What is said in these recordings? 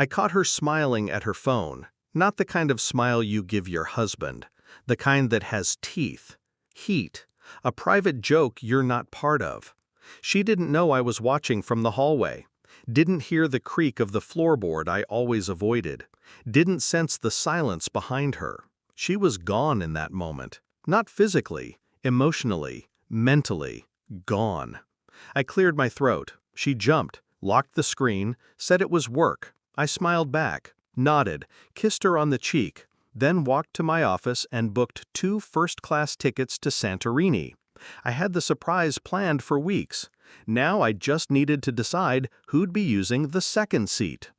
I caught her smiling at her phone, not the kind of smile you give your husband, the kind that has teeth, heat, a private joke you're not part of. She didn't know I was watching from the hallway, didn't hear the creak of the floorboard I always avoided, didn't sense the silence behind her. She was gone in that moment, not physically, emotionally, mentally, gone. I cleared my throat. She jumped, locked the screen, said it was work. I smiled back, nodded, kissed her on the cheek, then walked to my office and booked 2 first-class tickets to Santorini. I had the surprise planned for weeks. Now I just needed to decide who'd be using the second seat.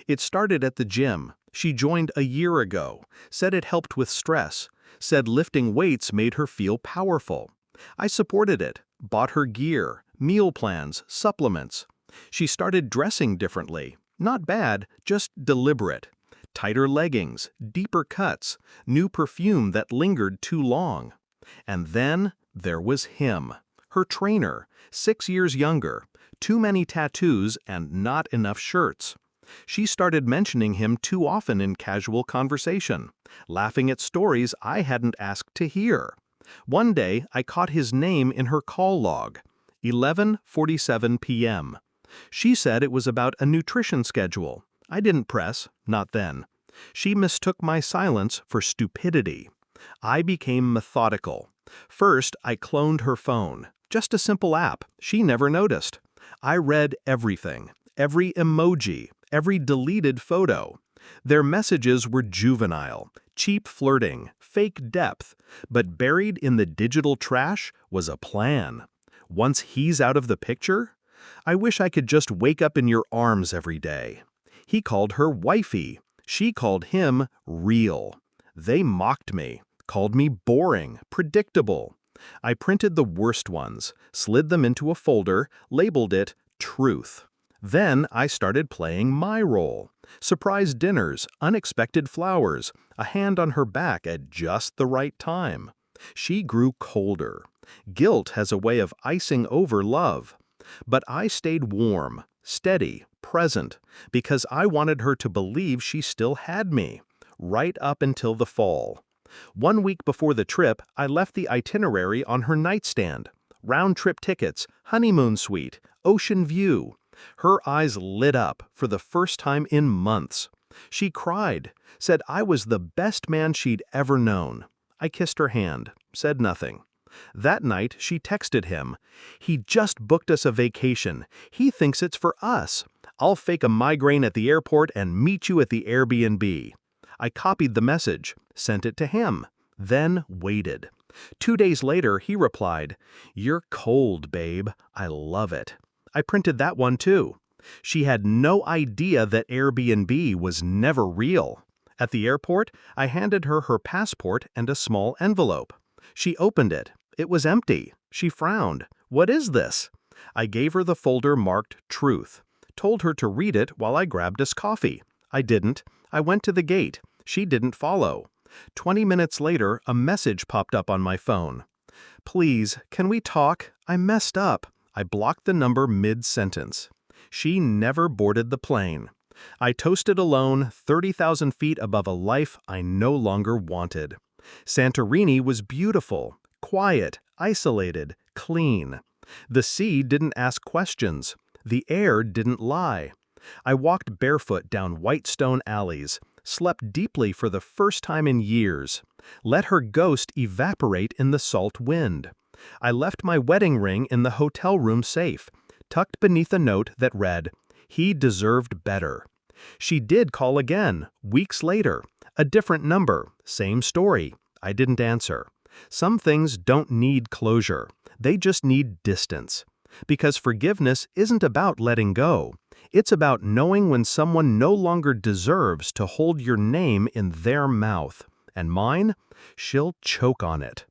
It started at the gym. She joined a year ago, said it helped with stress, said lifting weights made her feel powerful. I supported it, bought her gear, meal plans, supplements. She started dressing differently. Not bad, just deliberate. Tighter leggings, deeper cuts, new perfume that lingered too long. And then there was him, her trainer, 6 years younger, too many tattoos and not enough shirts. She started mentioning him too often in casual conversation, laughing at stories I hadn't asked to hear. One day, I caught his name in her call log, 11:47 p.m. She said it was about a nutrition schedule. I didn't press, not then. She mistook my silence for stupidity. I became methodical. First, I cloned her phone. Just a simple app. She never noticed. I read everything, every emoji, every deleted photo. Their messages were juvenile, cheap flirting, fake depth, but buried in the digital trash was a plan. Once he's out of the picture, I wish I could just wake up in your arms every day. He called her wifey. She called him real. They mocked me, called me boring, predictable. I printed the worst ones, slid them into a folder, labeled it truth. Then I started playing my role. Surprise dinners, unexpected flowers, a hand on her back at just the right time. She grew colder. Guilt has a way of icing over love. But I stayed warm, steady, present, because I wanted her to believe she still had me, right up until the fall. 1 week before the trip, I left the itinerary on her nightstand. Round-trip tickets, honeymoon suite, ocean view. Her eyes lit up for the first time in months. She cried, said I was the best man she'd ever known. I kissed her hand, said nothing. That night, she texted him. He just booked us a vacation. He thinks it's for us. I'll fake a migraine at the airport and meet you at the Airbnb. I copied the message, sent it to him, then waited. 2 days later, he replied, "You're cold, babe. I love it." I printed that one too. She had no idea that Airbnb was never real. At the airport, I handed her her passport and a small envelope. She opened it. It was empty. She frowned. "What is this?" I gave her the folder marked Truth. Told her to read it while I grabbed us coffee. I didn't. I went to the gate. She didn't follow. 20 minutes later, a message popped up on my phone. "Please, can we talk? I messed up." I blocked the number mid-sentence. She never boarded the plane. I toasted alone, 30,000 feet above a life I no longer wanted. Santorini was beautiful, quiet, isolated, clean. The sea didn't ask questions. The air didn't lie. I walked barefoot down white stone alleys, slept deeply for the first time in years, let her ghost evaporate in the salt wind. I left my wedding ring in the hotel room safe, tucked beneath a note that read, "He deserved better." She did call again, weeks later. A different number, same story. I didn't answer. Some things don't need closure. They just need distance. Because forgiveness isn't about letting go. It's about knowing when someone no longer deserves to hold your name in their mouth. And mine? She'll choke on it.